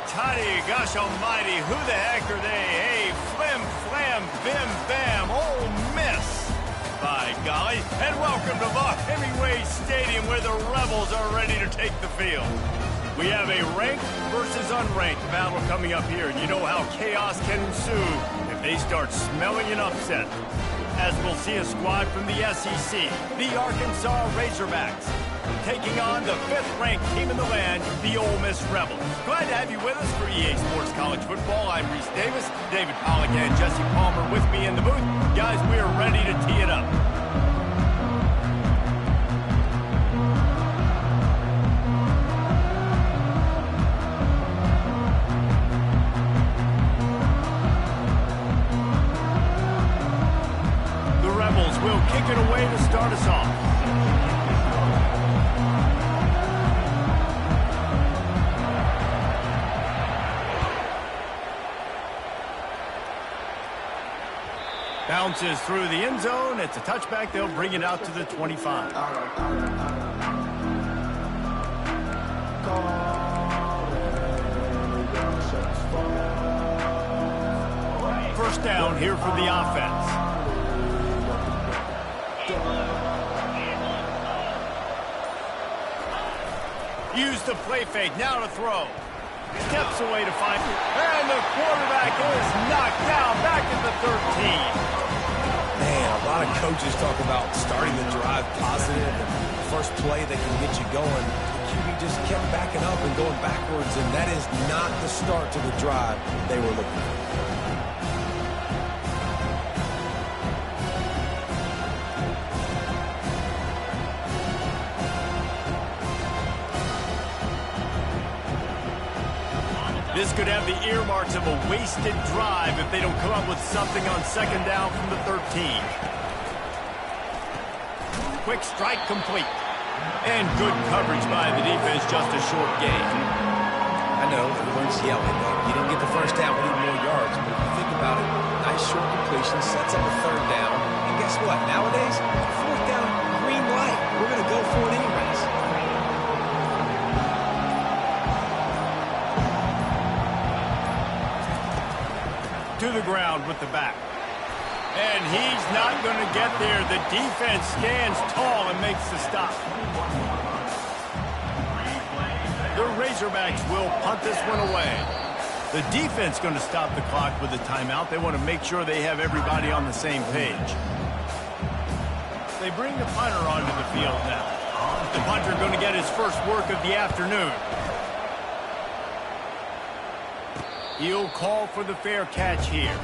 righty-tighty, gosh almighty, who the heck are they? Hey, flim, flam, bim, bam, Ole Miss. By golly, and welcome to Vaught Hemingway Stadium where the Rebels are ready to take the field. We have a ranked versus unranked battle coming up here, and you know how chaos can ensue if they start smelling an upset. As we'll see a squad from the SEC, the Arkansas Razorbacks, taking on the 5th-ranked team in the land, the Ole Miss Rebels. Glad to have you with us for EA Sports College Football. I'm Reese Davis, David Pollack, and Jesse Palmer with me in the booth. Guys, we are ready to tee it up. The Rebels will kick it away to start us off. Bounces through the end zone. It's a touchback. They'll bring it out to the 25. First down here for the offense. Use the play fake. Now to throw. Steps away to find it. And the quarterback is knocked down back at the 13. Man, a lot of coaches talk about starting the drive positive and first play that can get you going. The QB just kept backing up and going backwards, and that is not the start to the drive they were looking for. This could have the earmarks of a wasted drive if they don't come up with something on second down from the 13. Quick strike complete. And good coverage by the defense, just a short gain. I know, everyone's yelling, but you didn't get the first down, we need more yards. But if you think about it, nice short completion, sets up a third down. And guess what? Nowadays, fourth down, green light. We're going to go for it anyways. To the ground with the back. And he's not going to get there. The defense stands tall and makes the stop. The Razorbacks will punt this one away. The defense going to stop the clock with a timeout. They want to make sure they have everybody on the same page. They bring the punter onto the field now. The punter going to get his first work of the afternoon. He'll call for the fair catch here.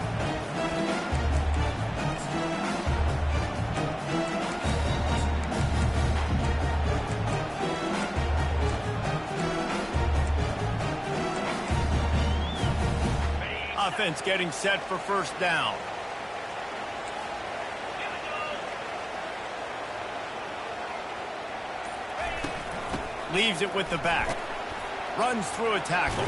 Offense getting set for first down. Leaves it with the back. Runs through a tackle.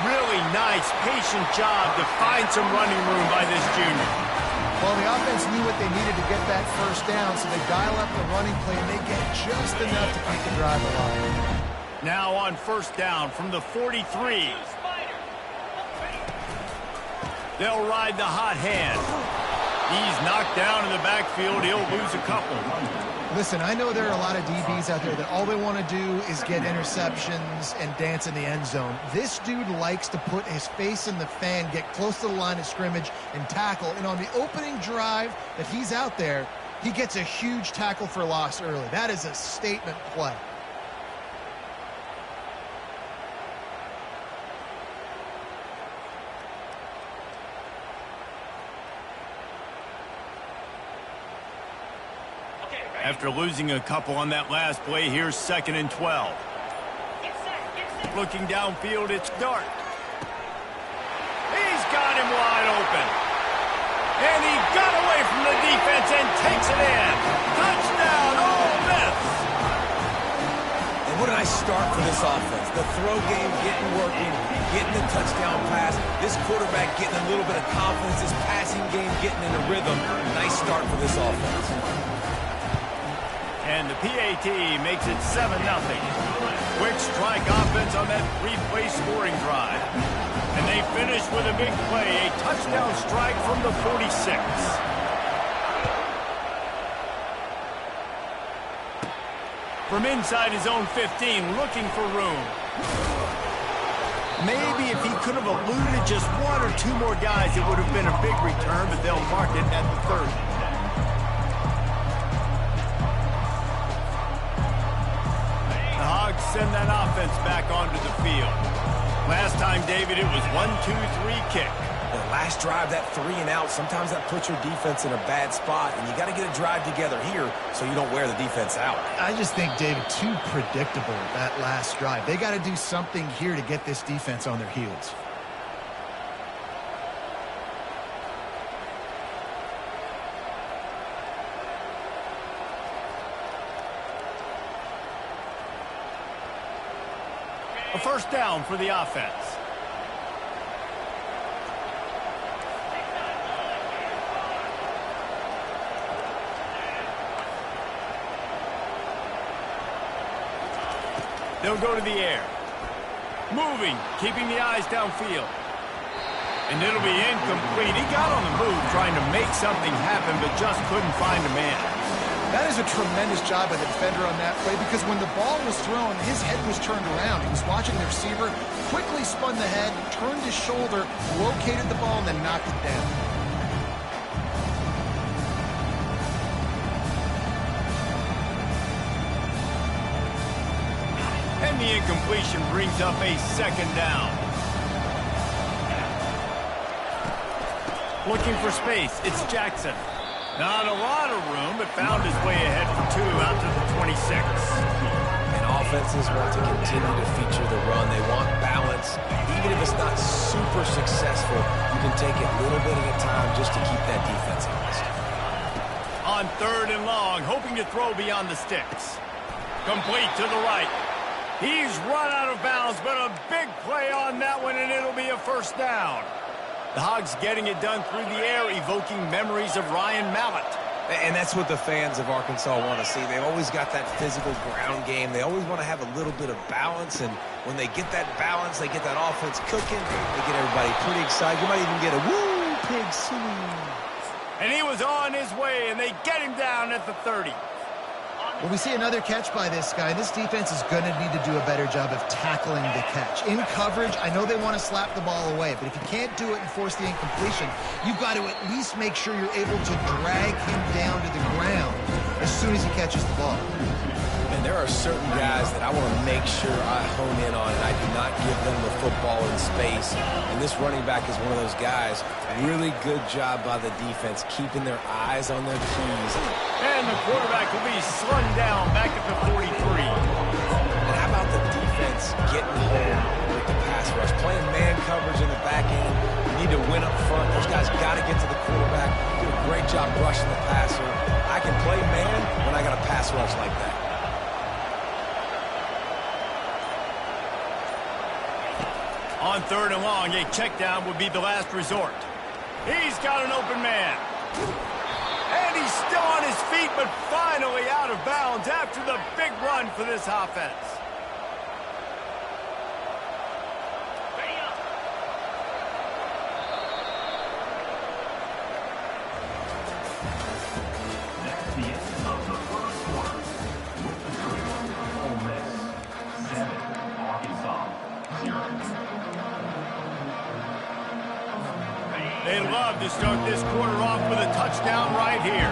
Really nice, patient job to find some running room by this junior. Well, the offense knew what they needed to get that first down, so they dial up the running play, and they get just enough to keep the drive alive. Now on first down from the 43. They'll ride the hot hand. He's knocked down in the backfield. He'll lose a couple. Listen, I know there are a lot of DBs out there that all they want to do is get interceptions and dance in the end zone. This dude likes to put his face in the fan, get close to the line of scrimmage, and tackle. And on the opening drive that he's out there, he gets a huge tackle for loss early. That is a statement play. After losing a couple on that last play, here's 2nd and 12. Looking downfield, it's Dart. He's got him wide open. And he got away from the defense and takes it in. Touchdown, Ole Miss. And what a nice start for this offense. The throw game getting working, getting the touchdown pass. This quarterback getting a little bit of confidence. This passing game getting in a rhythm. Nice start for this offense. And the PAT makes it 7-0. Quick strike offense on that three-play scoring drive. And they finish with a big play, a touchdown strike from the 46. From inside his own 15, looking for room. Maybe if he could have eluded just one or two more guys, it would have been a big return, but they'll mark it at the 30. The Hogs send that offense back onto the field. Last time, David, it was 1-2-3 kick. The last drive, that 3 and out, sometimes that puts your defense in a bad spot, and you got to get a drive together here so you don't wear the defense out. I just think, David, too predictable, that last drive. They got to do something here to get this defense on their heels. A first down for the offense. They'll go to the air. Moving, keeping the eyes downfield. And it'll be incomplete. He got on the move trying to make something happen, but just couldn't find a man. That is a tremendous job by the defender on that play, because when the ball was thrown, his head was turned around. He was watching the receiver, quickly spun the head, turned his shoulder, located the ball, and then knocked it down. And the incompletion brings up a second down. Looking for space, it's Jackson. Not a lot of room, but found his way ahead for 2 out to the 26. And offenses want to continue to feature the run. They want balance. Even if it's not super successful, you can take it little bit at a time just to keep that defense honest. On 3rd and long, hoping to throw beyond the sticks. Complete to the right. He's run out of bounds, but a big play on that one, and it'll be a first down. The Hogs getting it done through the air, evoking memories of Ryan Mallett. And that's what the fans of Arkansas want to see. They've always got that physical ground game. They always want to have a little bit of balance, and when they get that balance, they get that offense cooking, they get everybody pretty excited. You might even get a woo, pig singing. And he was on his way, and they get him down at the 30. Well, we see another catch by this guy. This defense is going to need to do a better job of tackling the catch. In coverage, I know they want to slap the ball away, but if you can't do it and force the incompletion, you've got to at least make sure you're able to drag him down to the ground as soon as he catches the ball. And there are certain guys that I want to make sure I hone in on, and I do not give them the football in space. And this running back is one of those guys. Really good job by the defense, keeping their eyes on their keys. And the quarterback will be slung down back at the 43. And how about the defense getting home with the pass rush? Playing man coverage in the back end. You need to win up front. Those guys got to get to the quarterback. Do a great job rushing the passer. I can play man when I got a pass rush like that. On 3rd and long, a check down would be the last resort. He's got an open man. And he's still on his feet, but finally out of bounds after the big run for this offense. They love to start this quarter off with a touchdown right here.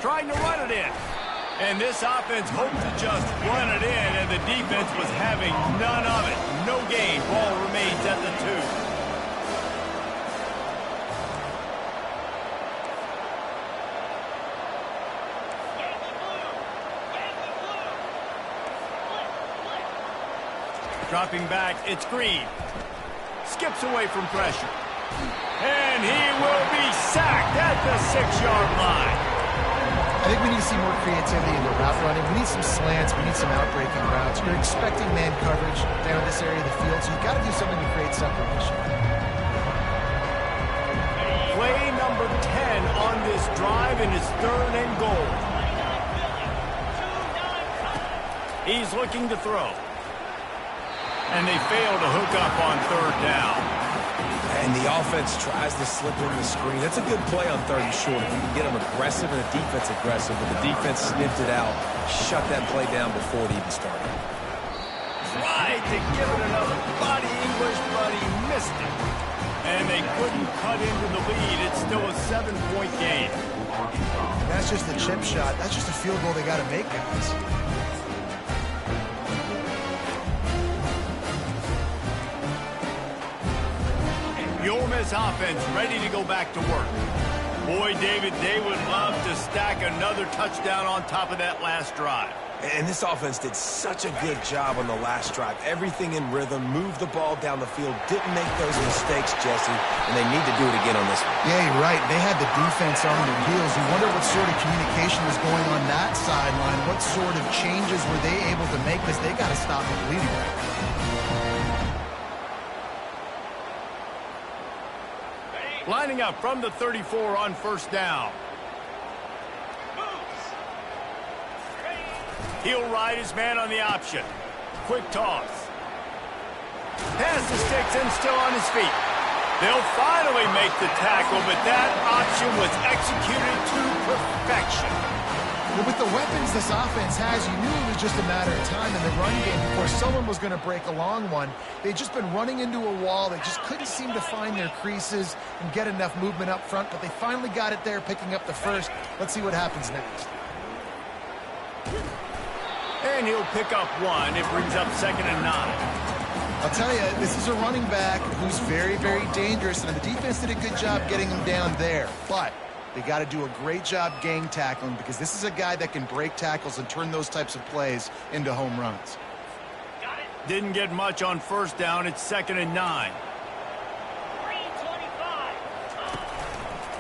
Trying to run it in. And this offense hoped to just run it in, and the defense was having none of it. No gain. Ball remains at the 2. Dropping back, it's Green. Skips away from pressure. And he will be sacked at the 6-yard line. I think we need to see more creativity in the route running. We need some slants. We need some outbreaking routes. You're expecting man coverage down in this area of the field, so you've got to do something to create separation. Play number 10 on this drive, and it's 3rd and goal. He's looking to throw. And they fail to hook up on third down. And the offense tries to slip in the screen. That's a good play on third and short. If you can get them aggressive and the defense aggressive, but the defense sniffed it out, shut that play down before it even started. Tried to give it another body English, but he missed it. And they couldn't cut into the lead. It's still a 7-point game. That's just the chip shot. That's just a field goal they got to make, guys. The Ole Miss offense ready to go back to work. Boy, David, they would love to stack another touchdown on top of that last drive. And this offense did such a good job on the last drive. Everything in rhythm, moved the ball down the field, didn't make those mistakes, Jesse, and they need to do it again on this one. Yeah, you're right. They had the defense on their heels. You wonder what sort of communication was going on that sideline. What sort of changes were they able to make? Because they got to stop the bleeding right now. Lining up from the 34 on first down. He'll ride his man on the option. Quick toss. Pass the sticks and still on his feet. They'll finally make the tackle, but that option was executed to perfection. Well, with the weapons this offense has, you knew it was just a matter of time in the run game before someone was going to break a long one. They'd just been running into a wall. They just couldn't seem to find their creases and get enough movement up front, but they finally got it there, picking up the first. Let's see what happens next. And he'll pick up one. It brings up 2nd and 9. I'll tell you, this is a running back who's very, very dangerous, and the defense did a good job getting him down there. But they got to do a great job gang tackling because this is a guy that can break tackles and turn those types of plays into home runs. Didn't get much on first down. It's 2nd and 9.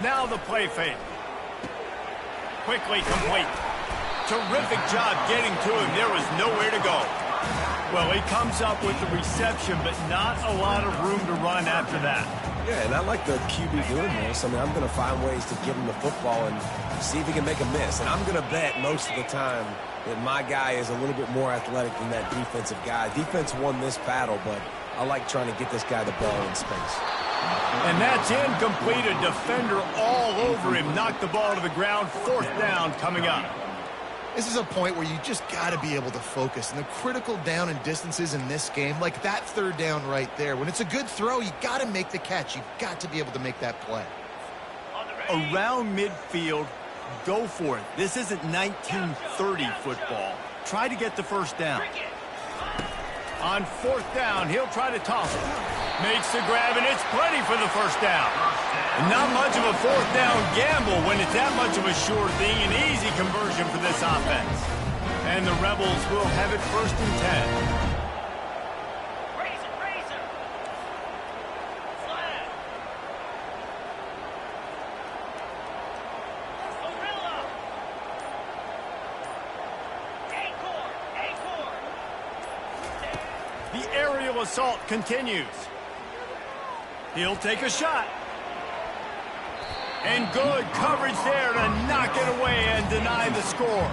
Now the play fake. Quickly complete. Terrific job getting to him. There was nowhere to go. Well, he comes up with the reception, but not a lot of room to run after that. Yeah, and I like the QB doing this. I mean, I'm going to find ways to give him the football and see if he can make a miss. And I'm going to bet most of the time that my guy is a little bit more athletic than that defensive guy. Defense won this battle, but I like trying to get this guy the ball in space. And that's incomplete. A defender all over him. Knocked the ball to the ground. 4th down coming up. This is a point where you just got to be able to focus. And the critical down and distances in this game, like that 3rd down right there, when it's a good throw, you got to make the catch. You've got to be able to make that play. Around midfield, go for it. This isn't 1930 football. Try to get the first down. On 4th down, he'll try to toss it. Makes the grab, and it's plenty for the first down. And not much of a 4th down gamble when it's that much of a sure thing. An easy conversion for this offense. And the Rebels will have it 1st and 10. The aerial assault continues. He'll take a shot. And good coverage there to knock it away and deny the score.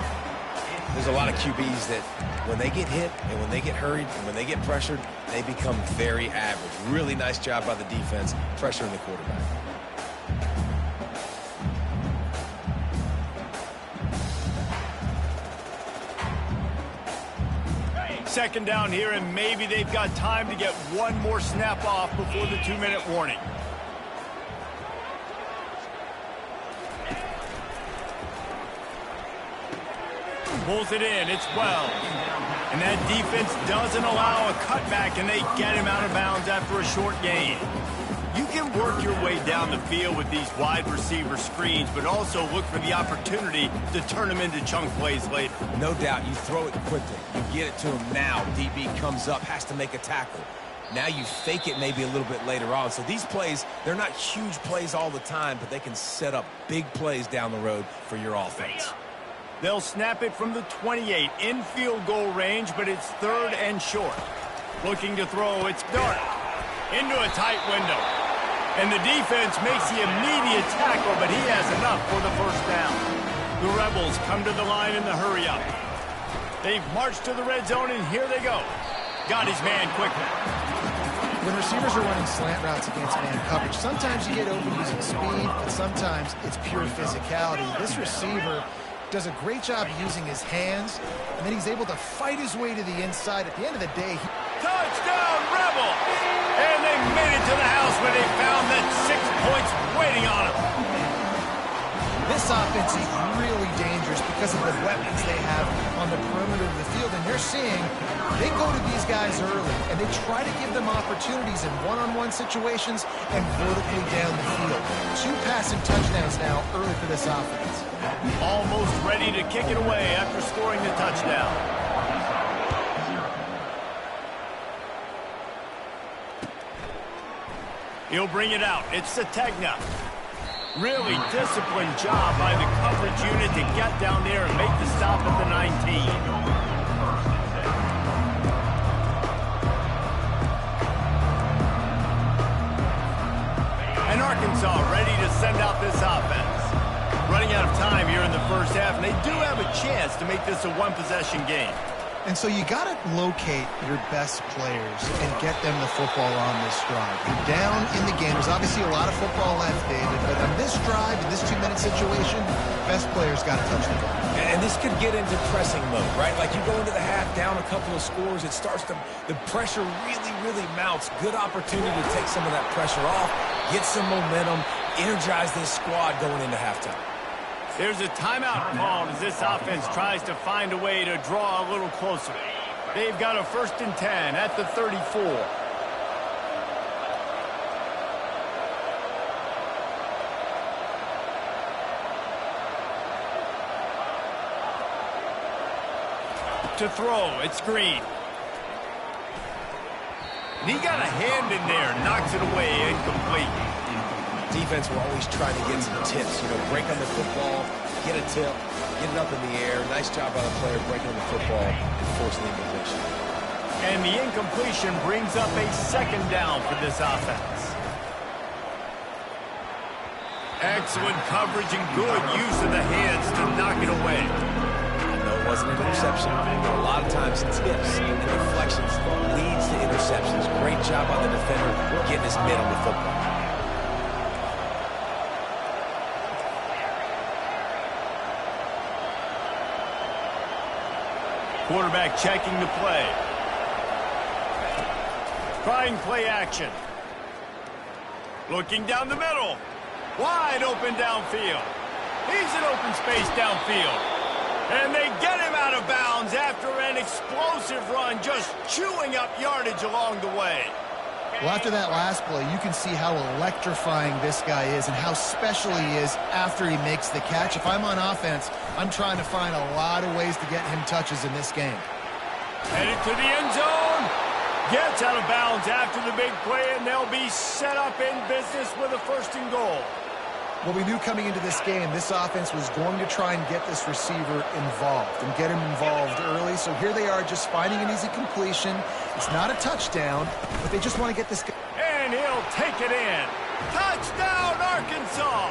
There's a lot of QBs that when they get hit and when they get hurried and when they get pressured, they become very average. Really nice job by the defense pressuring the quarterback. 2nd down here, and maybe they've got time to get one more snap off before the 2-minute warning. Pulls it in. It's Wells. And that defense doesn't allow a cutback, and they get him out of bounds after a short gain. You can work your way down the field with these wide receiver screens, but also look for the opportunity to turn them into chunk plays later. No doubt, you throw it quickly. You get it to him now. DB comes up, has to make a tackle. Now you fake it maybe a little bit later on. So these plays, they're not huge plays all the time, but they can set up big plays down the road for your offense. They'll snap it from the 28, in field goal range, but it's 3rd and short. Looking to throw, it's Dart into a tight window. And the defense makes the immediate tackle, but he has enough for the 1st down. The Rebels come to the line in the hurry-up. They've marched to the red zone, and here they go. Got his man quickly. When receivers are running slant routes against man coverage, sometimes you get open using speed, but sometimes it's pure physicality. This receiver does a great job using his hands, and then he's able to fight his way to the inside. At the end of the day, Touchdown, Rebels! And they made it to the house where they found that 6 points waiting on them. this offense is really dangerous because of the weapons they have on the perimeter of the field. And you're seeing they go to these guys early, and they try to give them opportunities in one-on-one situations and vertically down the field. 2 passing touchdowns now early for this offense. Almost ready to kick it away after scoring the touchdown. He'll bring it out. It's Sategna. Really disciplined job by the coverage unit to get down there and make the stop at the 19. And Arkansas ready to send out this offense. Running out of time here in the first half, and they do have a chance to make this a one-possession game. And so you got to locate your best players and get them the football on this drive. You're down in the game. There's obviously a lot of football left, David, but on this drive, in this 2-minute situation, best players got to touch the ball. And this could get into pressing mode, right? Like you go into the half, down a couple of scores, it starts to, the pressure really mounts. Good opportunity to take some of that pressure off, get some momentum, energize this squad going into halftime. There's a timeout called as this offense tries to find a way to draw a little closer. They've got a 1st and 10 at the 34. To throw, it's Green. And he got a hand in there, knocks it away, incomplete. Defense will always try to get some tips, break on the football, get a tip, get it up in the air. Nice job by the player breaking on the football and forcing the incompletion. And the incompletion brings up a 2nd down for this offense. Excellent coverage and good use of the hands to knock it away. No, it wasn't an interception. But a lot of times tips and deflections leads to interceptions. Great job on the defender getting his mitt on the football. Quarterback checking the play. Trying play action. Looking down the middle. Wide open downfield. He's in open space downfield. And they get him out of bounds after an explosive run, just chewing up yardage along the way. Well, after that last play, you can see how electrifying this guy is and how special he is after he makes the catch. If I'm on offense, I'm trying to find a lot of ways to get him touches in this game. Headed to the end zone. Gets out of bounds after the big play, and they'll be set up in business with a 1st and goal. Well, we knew coming into this game, this offense was going to try and get this receiver involved and get him involved early. So here they are just finding an easy completion. It's not a touchdown, but they just want to get this guy. And he'll take it in. Touchdown, Arkansas!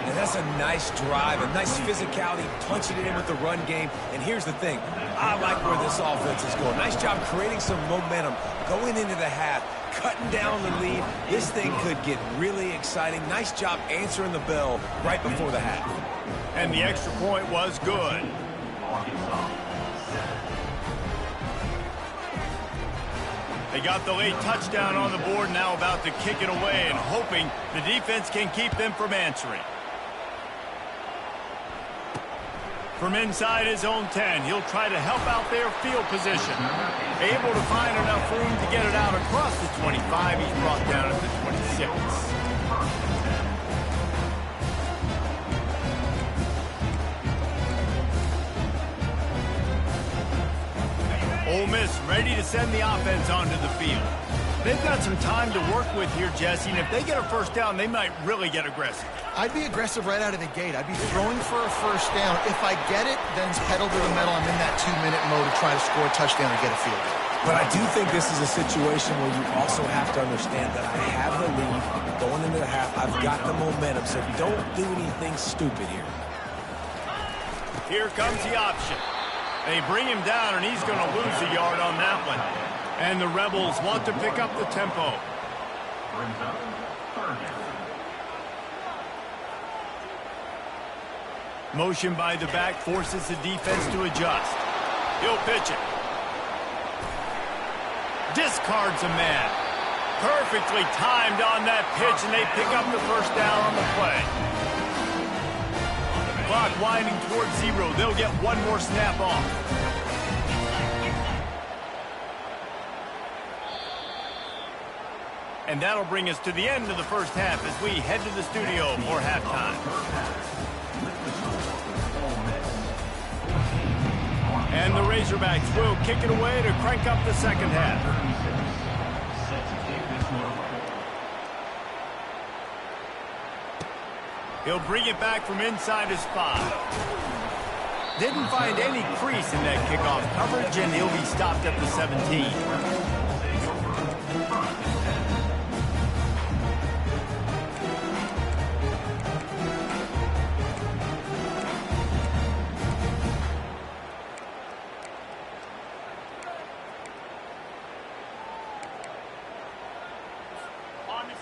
And that's a nice drive, a nice physicality, punching it in with the run game. And here's the thing. I like where this offense is going. Nice job creating some momentum, going into the half, cutting down the lead. This thing could get really exciting. Nice job answering the bell right before the half. And the extra point was good. They got the late touchdown on the board, now about to kick it away and hoping the defense can keep them from answering. From inside his own 10, he'll try to help out their field position. Able to find enough room to get it out across the 25. He's brought down at the 26. Ole Miss ready to send the offense onto the field. They've got some time to work with here, Jesse, and if they get a 1st down, they might really get aggressive. I'd be aggressive right out of the gate. I'd be throwing for a 1st down. If I get it, then it's pedal to the metal. I'm in that 2-minute mode to try to score a touchdown and get a field goal. But I do think this is a situation where you also have to understand that I have the lead going into the half. I've got the momentum, so don't do anything stupid here. Here comes the option. They bring him down, and he's going to lose a yard on that one. And the Rebels want to pick up the tempo. Motion by the back forces the defense to adjust. He'll pitch it. Discards a man. Perfectly timed on that pitch, and they pick up the first down on the play. Clock winding towards 0. They'll get one more snap off. And that'll bring us to the end of the first half as we head to the studio for halftime. And the Razorbacks will kick it away to crank up the second half. He'll bring it back from inside his 5. Didn't find any crease in that kickoff coverage, and he'll be stopped at the 17.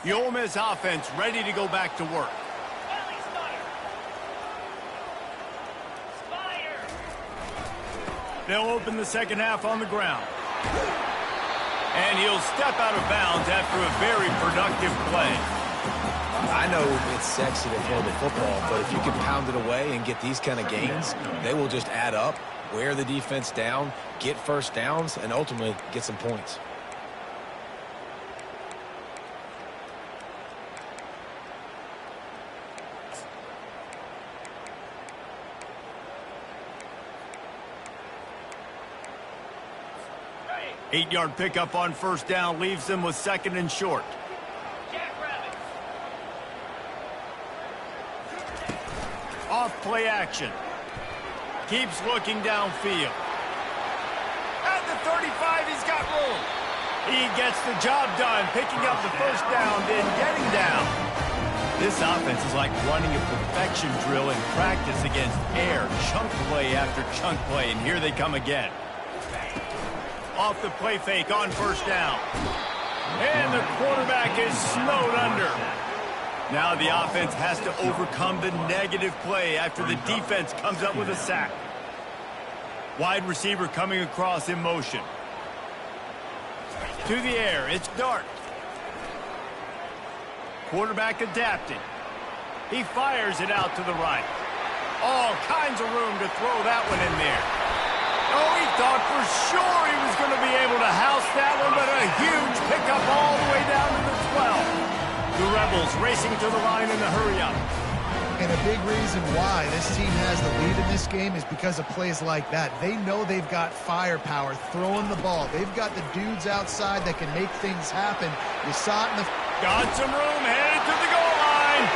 The Ole Miss offense ready to go back to work. They'll open the second half on the ground. And he'll step out of bounds after a very productive play. I know it's sexy to throw the football, but if you can pound it away and get these kind of gains, they will just add up, wear the defense down, get first downs, and ultimately get some points. Eight-yard pickup on first down leaves them with second and short. Off play action. Keeps looking downfield. At the 35, he's got room. He gets the job done, picking up the first down, then getting down. This offense is like running a perfection drill in practice against air, chunk play after chunk play, and here they come again. Off the play fake on first down. And the quarterback is snowed under. Now the offense has to overcome the negative play after the defense comes up with a sack. Wide receiver coming across in motion. To the air, it's Dart. Quarterback adapting. He fires it out to the right. All kinds of room to throw that one in there. Oh, he thought for sure he was going to be able to house that one, but a huge pickup all the way down to the 12. The Rebels racing to the line in the hurry-up. And a big reason why this team has the lead in this game is because of plays like that. They know they've got firepower throwing the ball. They've got the dudes outside that can make things happen. You saw it in the... Got some room, headed to the goal line.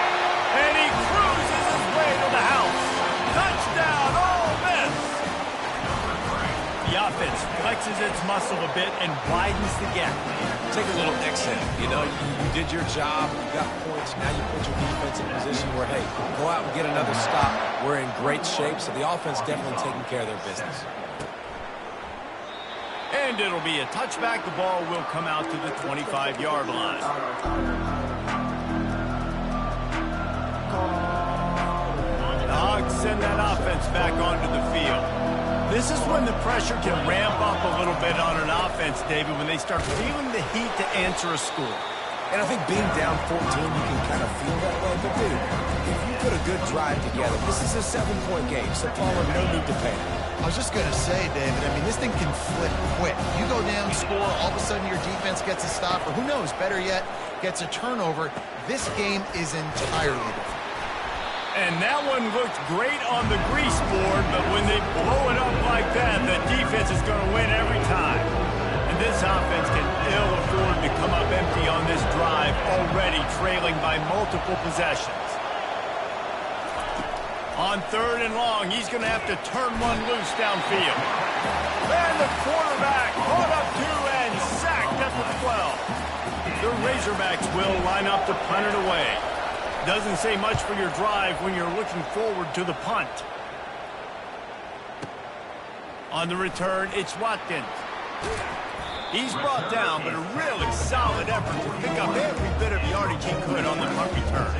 And he cruises his way to the house. Touchdown, Ole Miss. The offense flexes its muscle a bit and widens the gap. Take a little exit. You know, you did your job, you got points, now you put your defense in a position where, hey, go out and get another stop. We're in great shape, so the offense definitely taking care of their business. And it'll be a touchback. The ball will come out to the 25-yard line. The Hogs send that offense back onto the field. This is when the pressure can ramp up a little bit on an offense, David, when they start feeling the heat to answer a score. And I think being down 14, you can kind of feel that way. But, dude, if you put a good drive together, this is a 7-point game, so Pollard, no need to panic. I was just going to say, David, I mean, this thing can flip quick. You go down, score, all of a sudden your defense gets a stop, or who knows, better yet, gets a turnover. This game is entirely different. And that one looked great on the grease board, but when they blow it up like that, the defense is going to win every time. And this offense can ill afford to come up empty on this drive, already trailing by multiple possessions. On third and long, he's going to have to turn one loose downfield. And the quarterback caught up to and sacked at the 12. The Razorbacks will line up to punt it away. Doesn't say much for your drive when you're looking forward to the punt. On the return, it's Watkins. He's brought down, but a really solid effort to pick up every bit of yardage he could on the punt return.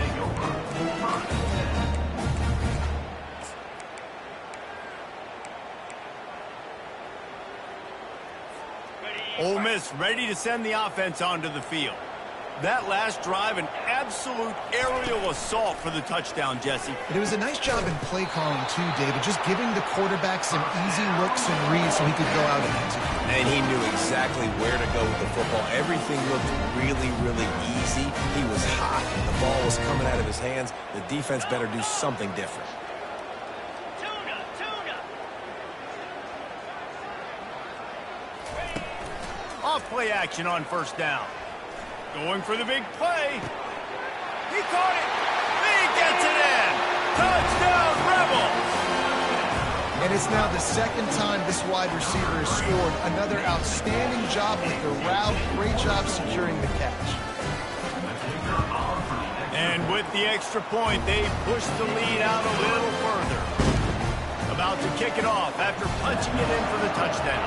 Ole Miss ready to send the offense onto the field. That last drive, an absolute aerial assault for the touchdown, Jesse. It was a nice job in play calling, too, David, just giving the quarterback some easy looks and reads so he could go out and execute. And he knew exactly where to go with the football. Everything looked really, really easy. He was hot. The ball was coming out of his hands. The defense better do something different. Off play action on first down. Going for the big play. He caught it. He gets it in. Touchdown, Rebels. And it's now the second time this wide receiver has scored. Another outstanding job with the route. Great job securing the catch. And with the extra point, they push the lead out a little further. About to kick it off after punching it in for the touchdown.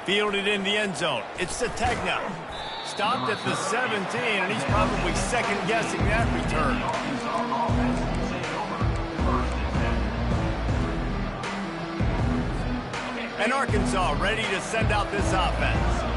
Fielded in the end zone. It's Sategna. Stopped at the 17, and he's probably second-guessing that return. And Arkansas ready to send out this offense.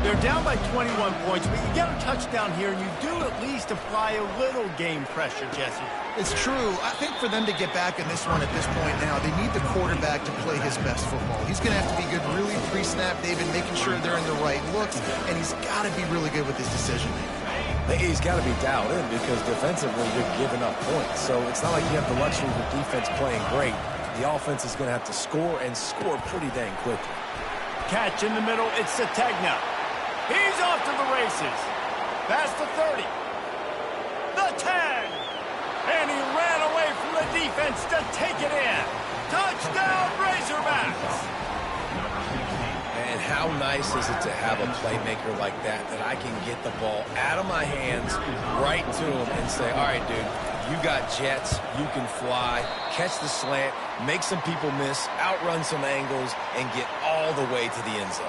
They're down by 21 points, but you get a touchdown here, and you do at least apply a little game pressure, Jesse. It's true. I think for them to get back in this one at this point now, they need the quarterback to play his best football. He's going to have to be good really pre-snap, David, making sure they're in the right looks, and he's got to be really good with his decision-making. He's got to be dialed in because defensively you're giving up points. So it's not like you have the luxury of the defense playing great. The offense is going to have to score and score pretty dang quickly. Catch in the middle. It's Sategna. He's off to the races. Past the 30. The 10. And he ran away from the defense to take it in. Touchdown, Razorbacks. And how nice is it to have a playmaker like that I can get the ball out of my hands right to him and say, all right, dude, you got jets, you can fly, catch the slant, make some people miss, outrun some angles, and get all the way to the end zone.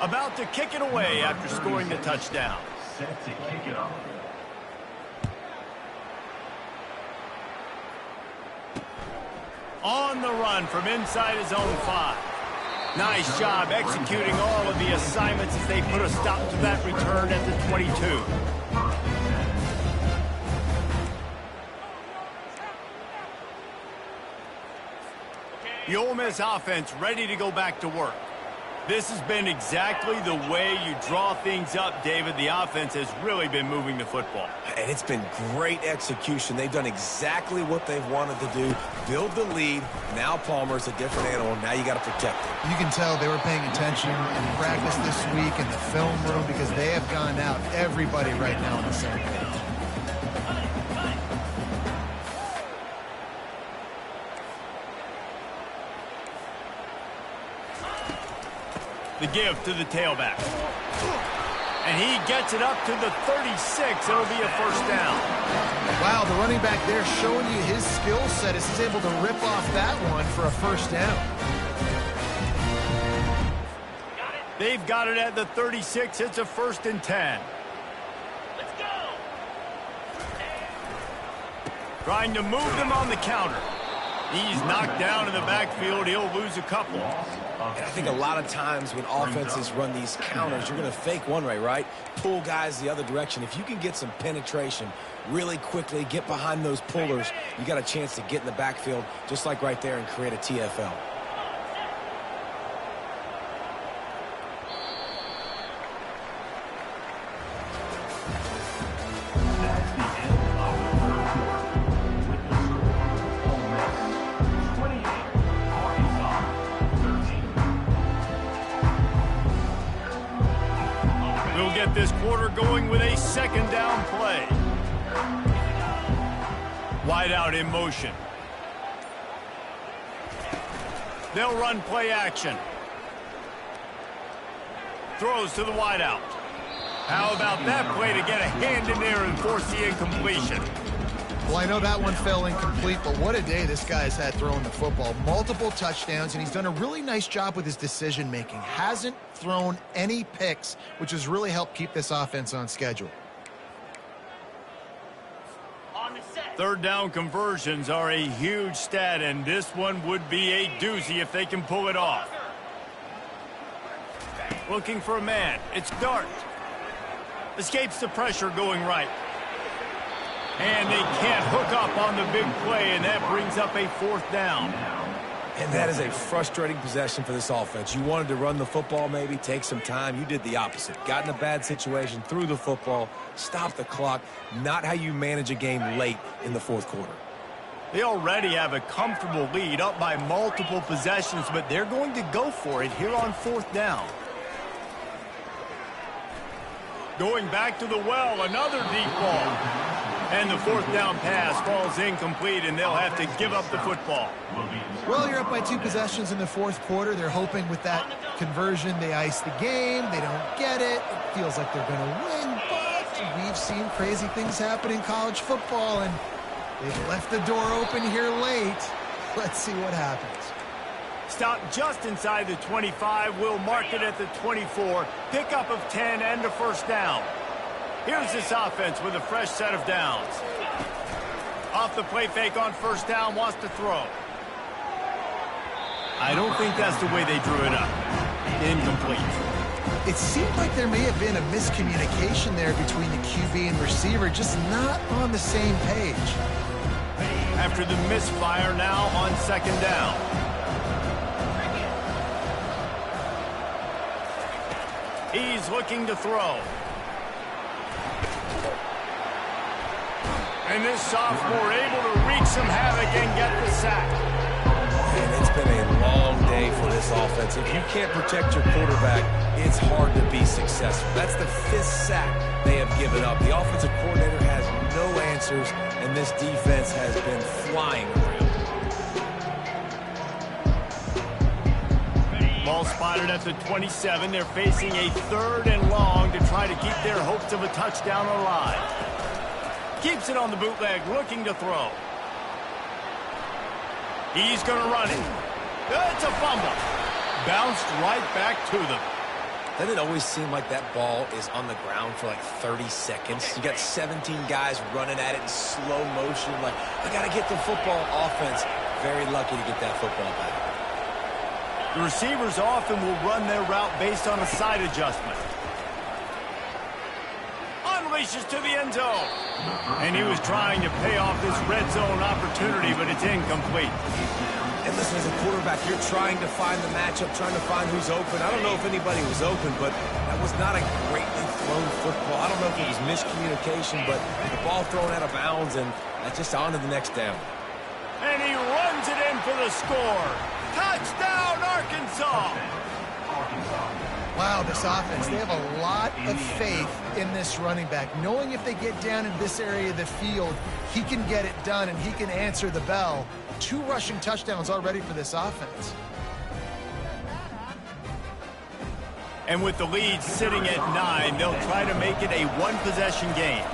About to kick it away after scoring the touchdown. Set to kick it off. On the run from inside his own 5. Nice job executing all of the assignments as they put a stop to that return at the 22. The Ole Miss offense ready to go back to work. This has been exactly the way you draw things up, David. The offense has really been moving the football. And it's been great execution. They've done exactly what they've wanted to do. Build the lead. Now Palmer's a different animal. Now you got to protect him. You can tell they were paying attention in practice this week in the film room because they have gone out. Everybody right now on the same page. The give to the tailback. And he gets it up to the 36. It'll be a first down. Wow, the running back there showing you his skill set as he's able to rip off that one for a first down. They've got it at the 36. It's a 1st and 10. Let's go. Trying to move them on the counter. He's knocked down in the backfield. He'll lose a couple. And I think a lot of times when offenses run these counters, you're going to fake one way, right? Pull guys the other direction. If you can get some penetration really quickly, get behind those pullers, you got a chance to get in the backfield just like right there and create a TFL. This quarter going with a 2nd down play. Wide out in motion. They'll run play action. Throws to the wide out. How about that play to get a hand in there and force the incompletion? Well, I know that one fell incomplete, but what a day this guy's had throwing the football. Multiple touchdowns, and he's done a really nice job with his decision-making. Hasn't thrown any picks, which has really helped keep this offense on schedule. Third down conversions are a huge stat, and this one would be a doozy if they can pull it off. Looking for a man. It's Dart. Escapes the pressure going right. And they can't hook up on the big play, and that brings up a fourth down. And that is a frustrating possession for this offense. You wanted to run the football, maybe take some time. You did the opposite. Got in a bad situation, threw the football, stopped the clock. Not how you manage a game late in the fourth quarter. They already have a comfortable lead, up by multiple possessions, but they're going to go for it here on fourth down. Going back to the well, another deep ball. And the fourth down pass falls incomplete, and they'll have to give up the football. Well, you're up by 2 possessions in the fourth quarter. They're hoping with that conversion they ice the game. They don't get it. It feels like they're going to win, but we've seen crazy things happen in college football, and they've left the door open here late. Let's see what happens. Stop just inside the 25. We'll mark it at the 24. Pickup of 10 and a first down. Here's this offense with a fresh set of downs. Off the play fake on first down, wants to throw. I don't think that's the way they drew it up. Incomplete. It seemed like there may have been a miscommunication there between the QB and receiver, just not on the same page. After the misfire, now on second down. He's looking to throw. And this sophomore able to wreak some havoc and get the sack. And it's been a long day for this offense. If you can't protect your quarterback, it's hard to be successful. That's the 5th sack they have given up. The offensive coordinator has no answers, and this defense has been flying around. Ball spotted at the 27. They're facing a 3rd and long to try to keep their hopes of a touchdown alive. Keeps it on the bootleg, looking to throw. He's going to run it. It's a fumble. Bounced right back to them. Doesn't it always seem like that ball is on the ground for like 30 seconds? You got 17 guys running at it in slow motion. Like, I got to get the football. Offense, very lucky to get that football back. The receivers often will run their route based on a side adjustment. Unleashes to the end zone. And he was trying to pay off this red zone opportunity, but it's incomplete. And listen, as a quarterback, you're trying to find the matchup, trying to find who's open. I don't know if anybody was open, but that was not a greatly thrown football. I don't know if it was miscommunication, but the ball thrown out of bounds, and that's just on to the next down. And he runs it in for the score. Touchdown, Arkansas! Wow, this offense, they have a lot of faith in this running back. Knowing if they get down in this area of the field, he can get it done and he can answer the bell. 2 rushing touchdowns already for this offense. And with the lead sitting at 9, they'll try to make it a 1-possession game.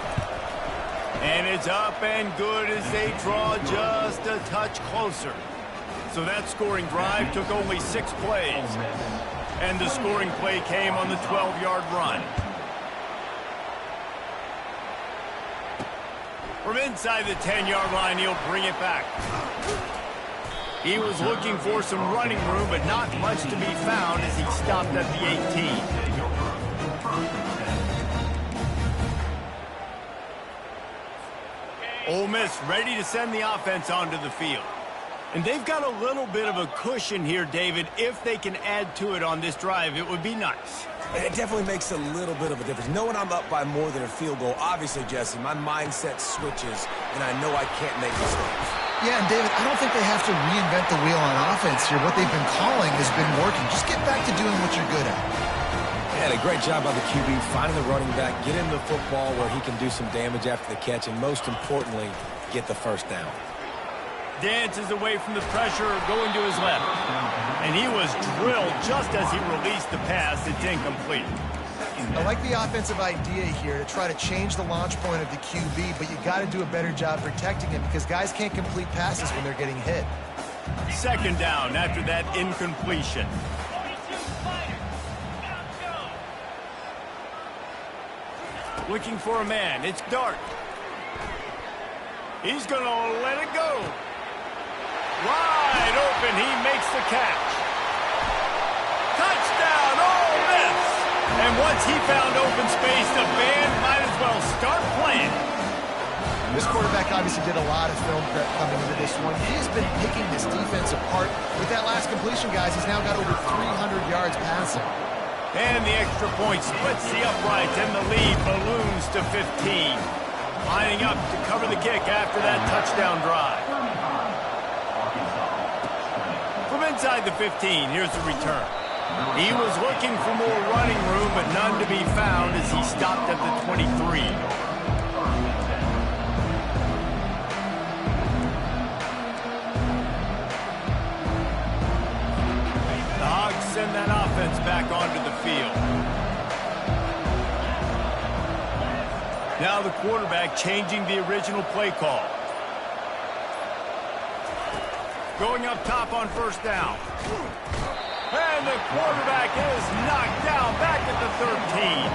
And it's up and good as they draw just a touch closer. So that scoring drive took only 6 plays. And the scoring play came on the 12-yard run. From inside the 10-yard line, he'll bring it back. He was looking for some running room, but not much to be found as he stopped at the 18. Ole Miss ready to send the offense onto the field. And they've got a little bit of a cushion here, David. If they can add to it on this drive, it would be nice. It definitely makes a little bit of a difference. Knowing I'm up by more than a field goal, obviously, Jesse, my mindset switches, and I know I can't make mistakes. Yeah, and David, I don't think they have to reinvent the wheel on offense here. What they've been calling has been working. Just get back to doing what you're good at. Yeah, a great job by the QB, finding the running back, get him the football where he can do some damage after the catch, and most importantly, get the first down. Dances away from the pressure, going to his left. And he was drilled just as he released the pass. It's incomplete. I like the offensive idea here to try to change the launch point of the QB, but you got to do a better job protecting him because guys can't complete passes when they're getting hit. Second down after that incompletion. Looking for a man. It's Dart. He's going to let it go. Wide open. He makes the catch. Touchdown, Ole Miss. And once he found open space, the band might as well start playing. This quarterback obviously did a lot of film prep coming into this one. He has been picking this defense apart. With that last completion, guys, he's now got over 300 yards passing. And the extra point splits the uprights, and the lead balloons to 15. Lining up to cover the kick after that touchdown drive. From inside the 15, here's the return. He was looking for more running room, but none to be found as he stopped at the 23. Send that offense back onto the field. Now the quarterback changing the original play call. Going up top on first down. And the quarterback is knocked down back at the 13.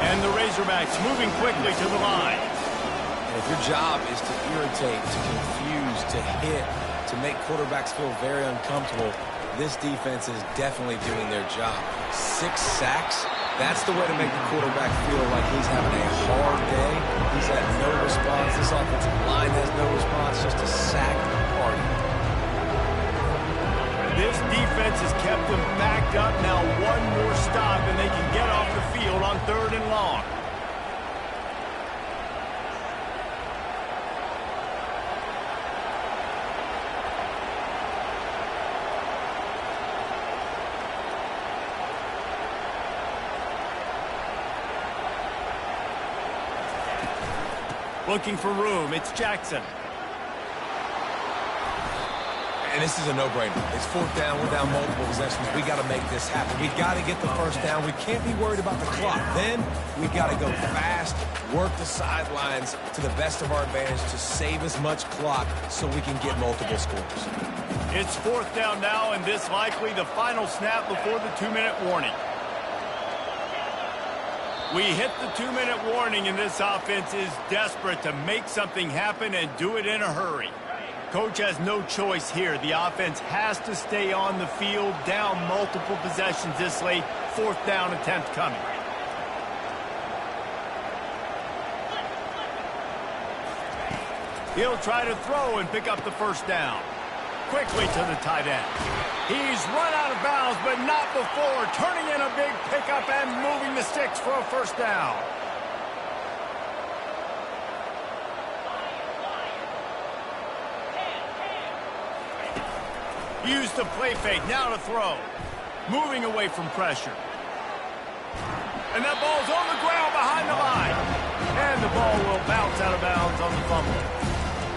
And the Razorbacks moving quickly to the line. And if your job is to irritate, to confuse, to hit, to make quarterbacks feel very uncomfortable, this defense is definitely doing their job. 6 sacks, that's the way to make the quarterback feel like he's having a hard day. He's had no response. This offensive line has no response, just a sack party. This defense has kept them backed up. Now one more stop and they can get off the field on 3rd and long. Looking for room. It's Jackson. And this is a no-brainer. It's 4th down. We're down multiple possessions. We got to make this happen. We got to get the first down. We can't be worried about the clock. Then we got to go fast, work the sidelines to the best of our advantage to save as much clock so we can get multiple scores. It's 4th down now, and this likely the final snap before the 2-minute warning. We hit the 2-minute warning, and this offense is desperate to make something happen and do it in a hurry. Coach has no choice here. The offense has to stay on the field, down multiple possessions this late. 4th down attempt coming. He'll try to throw and pick up the first down. Quickly to the tight end. He's run out of bounds, but not before turning in a big pickup and moving the sticks for a first down. Used the play fake, now to throw. Moving away from pressure. And that ball's on the ground behind the line. And the ball will bounce out of bounds on the fumble.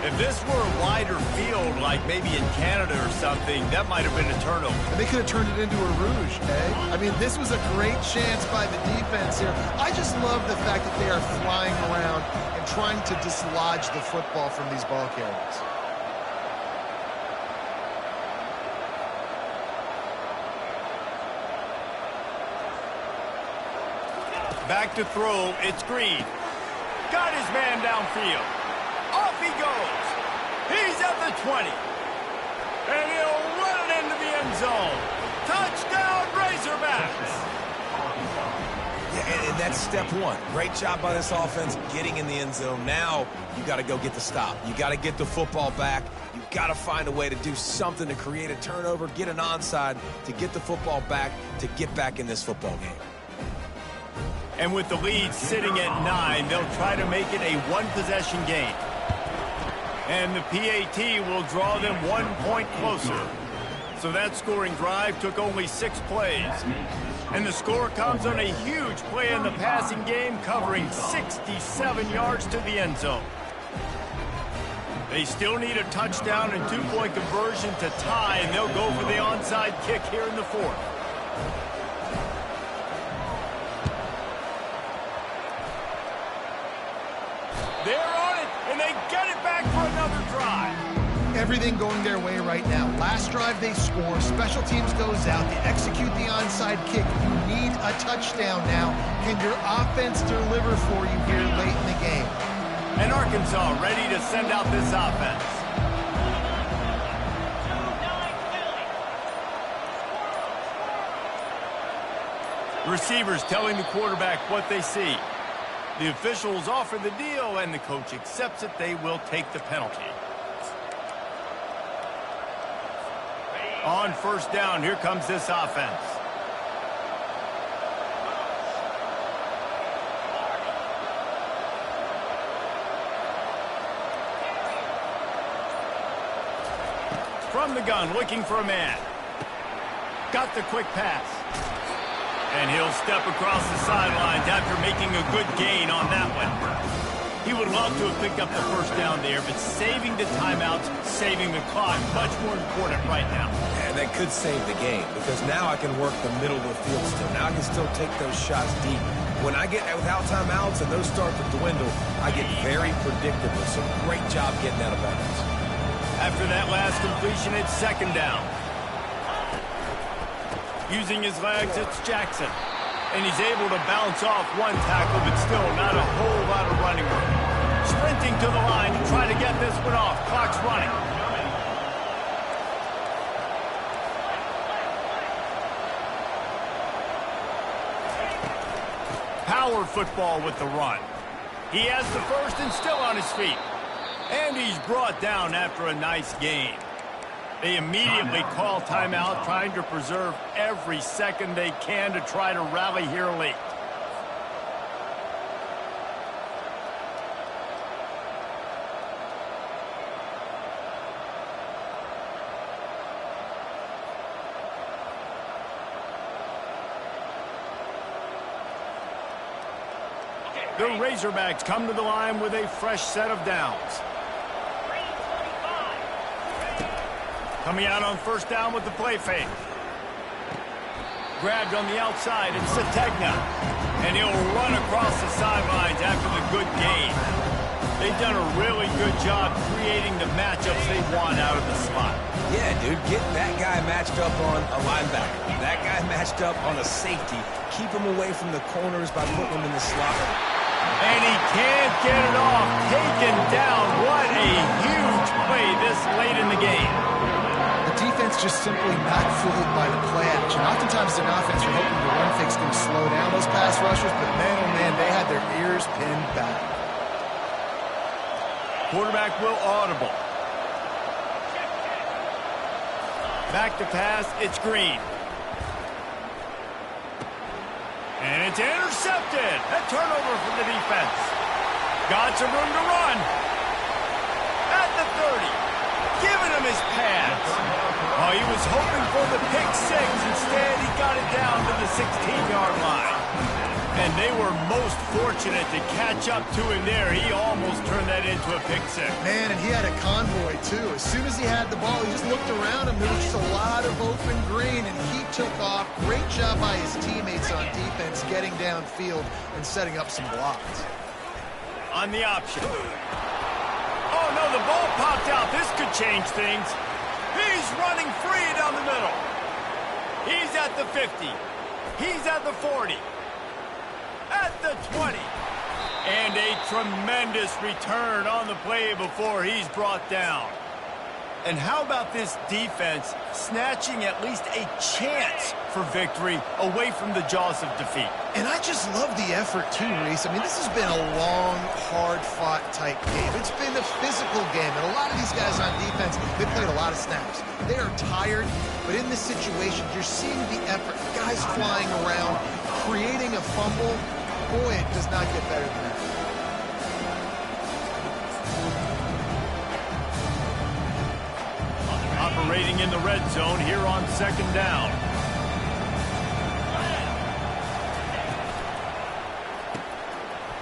If this were a wider field, like maybe in Canada or something, that might have been a turnover. And they could have turned it into a rouge, eh? I mean, this was a great chance by the defense here. I just love the fact that they are flying around and trying to dislodge the football from these ball carriers. Back to throw, it's Green. Got his man downfield. Off he goes. He's at the 20. And he'll run it into the end zone. Touchdown, Razorbacks. Yeah, and that's step one. Great job by this offense getting in the end zone. Now you got to go get the stop. You got to get the football back. You got to find a way to do something to create a turnover, get an onside, to get the football back, to get back in this football game. And with the lead sitting at 9, they'll try to make it a one-possession game. And the PAT will draw them 1 point closer. So that scoring drive took only 6 plays. And the score comes on a huge play in the passing game, covering 67 yards to the end zone. They still need a touchdown and 2-point conversion to tie, and they'll go for the onside kick here in the 4th. drive. Everything going their way right now. Last drive they score, special teams goes out, they execute the onside kick. You need a touchdown now. Can your offense deliver for you here late in the game? And Arkansas ready to send out this offense. Receivers telling the quarterback what they see. The officials offer the deal, and the coach accepts it. They will take the penalty. On first down, here comes this offense. From the gun, looking for a man. Got the quick pass. And he'll step across the sidelines after making a good gain on that one. He would love to have picked up the first down there, but saving the timeouts, saving the clock, much more important right now. And that could save the game, because now I can work the middle of the field still. Now I can still take those shots deep. When I get without timeouts and those start to dwindle, I get very predictable. So great job getting out of bounds. After that last completion, it's second down. Using his legs, it's Jackson. And he's able to bounce off one tackle, but still not a whole lot of running room. Sprinting to the line to try to get this one off. Clock's running. Power football with the run. He has the first and still on his feet. And he's brought down after a nice gain. They immediately call timeout, trying to preserve every second they can to try to rally here late. The Razorbacks come to the line with a fresh set of downs. Coming out on first down with the play fake. Grabbed on the outside, it's Sategna. And he'll run across the sidelines after the good gain. They've done a really good job creating the matchups they want out of the slot. Yeah, dude, get that guy matched up on a linebacker. That guy matched up on a safety. Keep him away from the corners by putting him in the slot. And he can't get it off. Taken down. What a huge play this late in the game. Defense just simply not fooled by the play action. Oftentimes in offense, you're hoping the run fake's going to slow down those pass rushers, but man, oh man, they had their ears pinned back. Quarterback will audible. Back to pass, it's Green. And it's intercepted. A turnover from the defense. Got some room to run. At the 30. Giving him his pads. Oh, he was hoping for the pick six. Instead, he got it down to the 16-yard line. And they were most fortunate to catch up to him there. He almost turned that into a pick six. Man, and he had a convoy, too. As soon as he had the ball, he just looked around him. There was just a lot of open green, and he took off. Great job by his teammates on defense getting downfield and setting up some blocks. On the option. Oh, no, the ball popped out. This could change things. He's running free down the middle. He's at the 50. He's at the 40. At the 20. And a tremendous return on the play before he's brought down. And how about this defense snatching at least a chance for victory away from the jaws of defeat? And I just love the effort, too, Reese. I mean, this has been a long, hard-fought type game. It's been a physical game, and a lot of these guys on defense, they played a lot of snaps. They are tired, but in this situation, you're seeing the effort. Guys flying around, creating a fumble. Boy, it does not get better than that. Operating in the red zone here on second down.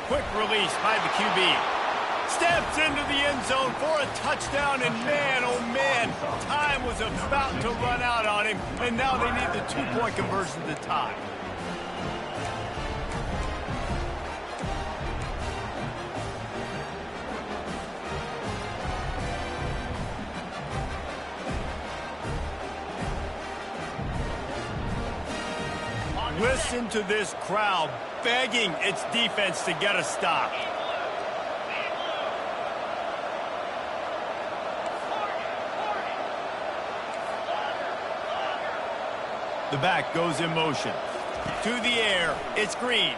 Quick release by the QB. Steps into the end zone for a touchdown, and man, oh man, time was about to run out on him, and now they need the two-point conversion to tie. Listen to this crowd begging its defense to get a stop. The back goes in motion. To the air, it's Green.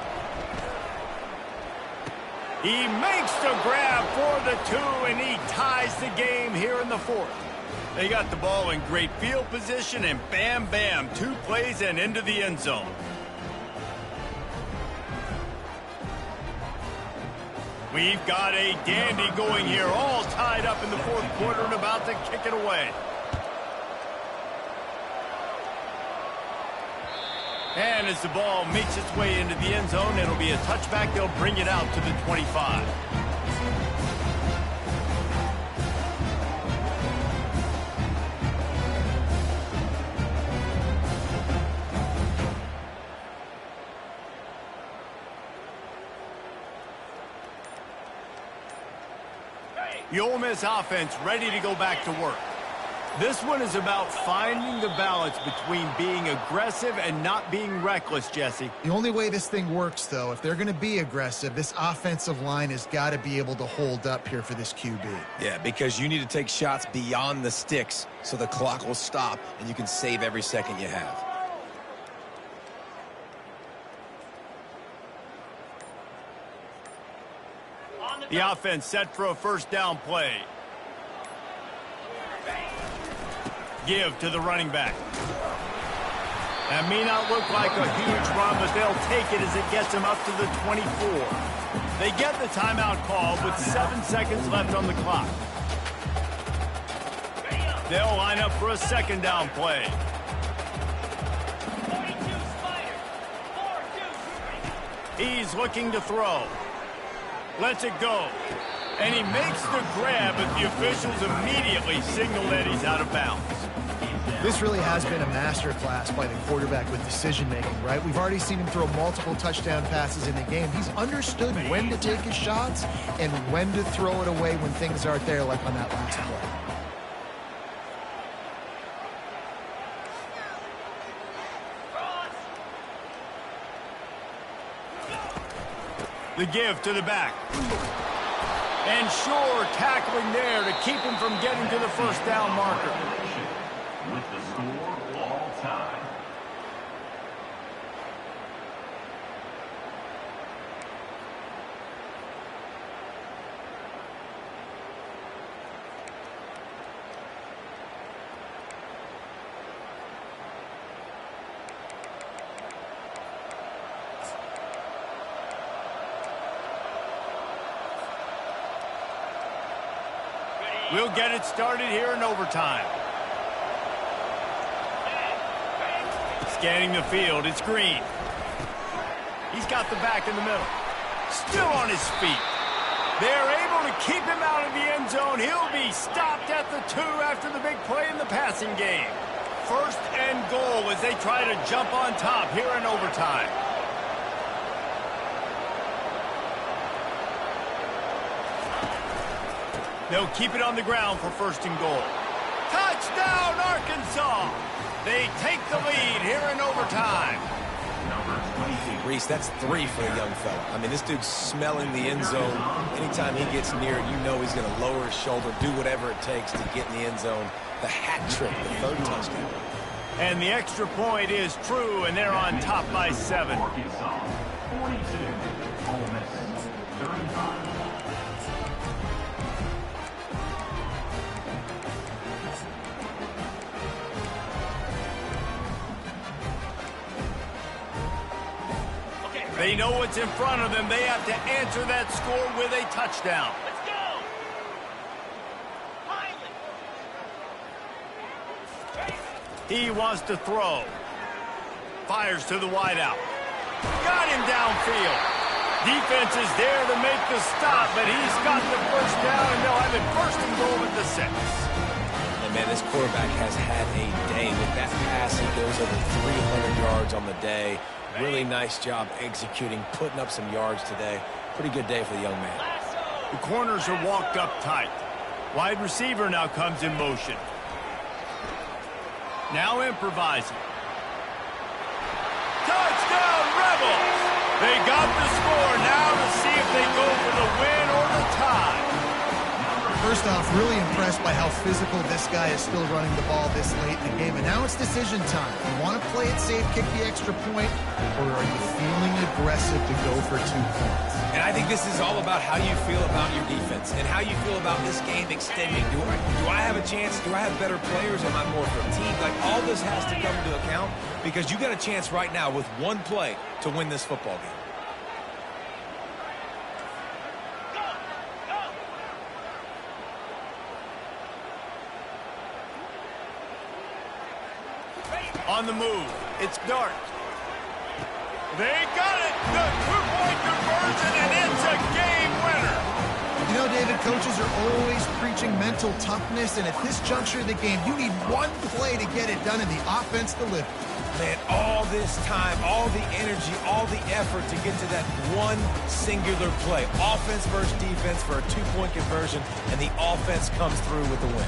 He makes the grab for the 2, and he ties the game here in the 4th. They got the ball in great field position, and bam, bam, 2 plays and into the end zone. We've got a dandy going here, all tied up in the 4th quarter and about to kick it away. And as the ball makes its way into the end zone, it'll be a touchback. They'll bring it out to the 25. The Ole Miss offense ready to go back to work. This one is about finding the balance between being aggressive and not being reckless, Jesse. The only way this thing works, though, if they're going to be aggressive, this offensive line has got to be able to hold up here for this QB. Yeah, because you need to take shots beyond the sticks so the clock will stop and you can save every second you have. The offense set for a first down play. Give to the running back. That may not look like a huge run, but they'll take it as it gets them up to the 24. They get the timeout call with 7 seconds left on the clock. They'll line up for a second down play. He's looking to throw. Lets it go. And he makes the grab, but the officials immediately signal that he's out of bounds. This really has been a masterclass by the quarterback with decision-making, right? We've already seen him throw multiple touchdown passes in the game. He's understood when to take his shots and when to throw it away when things aren't there, like on that last play. The give to the back. And sure, tackling there to keep him from getting to the first down marker. With the score all time. We'll get it started here in overtime. Scanning the field, it's Green. He's got the back in the middle. Still on his feet. They're able to keep him out of the end zone. He'll be stopped at the 2 after the big play in the passing game. First and goal as they try to jump on top here in overtime. They'll keep it on the ground for first and goal. Touchdown, Arkansas! They take the lead here in overtime. Reese, that's 3 for the young fella. I mean, this dude's smelling the end zone. Anytime he gets near it, you know he's going to lower his shoulder, do whatever it takes to get in the end zone. The hat trick, the 3rd touchdown. And the extra point is true, and they're on top by 7. Arkansas, 42. Ole Miss, 35. They know what's in front of them. They have to answer that score with a touchdown. Let's go! He wants to throw. Fires to the wideout. Got him downfield. Defense is there to make the stop, but he's got the first down, and they'll have it first and goal at the 6. And man, this quarterback has had a day. With that pass, he goes over 300 yards on the day. Really nice job executing, putting up some yards today. Pretty good day for the young man. The corners are walked up tight. Wide receiver now comes in motion. Now improvising. Touchdown! Touchdown, Rebels! They got the score. Now to see if they go for the win or the tie. First off, really impressed by how physical this guy is still running the ball this late in the game. And now it's decision time. You want to play it safe, kick the extra point, or are you feeling aggressive to go for 2 points? And I think this is all about how you feel about your defense and how you feel about this game extending. Do I have a chance? Do I have better players? Am I more fatigued? Like, all this has to come into account because you got a chance right now with one play to win this football game. On the move, it's Dart. They got it! The two-point conversion, and it's a game winner! You know, David, coaches are always preaching mental toughness, and at this juncture of the game, you need one play to get it done, and the offense delivers. Man, all this time, all the energy, all the effort to get to that one singular play. Offense versus defense for a two-point conversion, and the offense comes through with the win.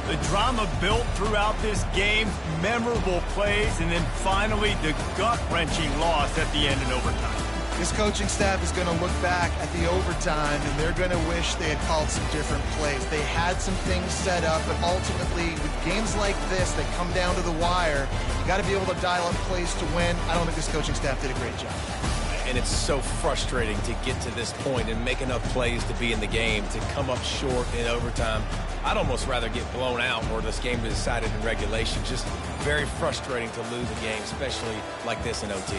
The drama built throughout this game, memorable plays, and then finally the gut-wrenching loss at the end in overtime. This coaching staff is going to look back at the overtime, and they're going to wish they had called some different plays. They had some things set up, but ultimately, with games like this that come down to the wire, you got to be able to dial up plays to win. I don't think this coaching staff did a great job. And it's so frustrating to get to this point and make enough plays to be in the game, to come up short in overtime. I'd almost rather get blown out or this game be decided in regulation. Just very frustrating to lose a game, especially like this in OT.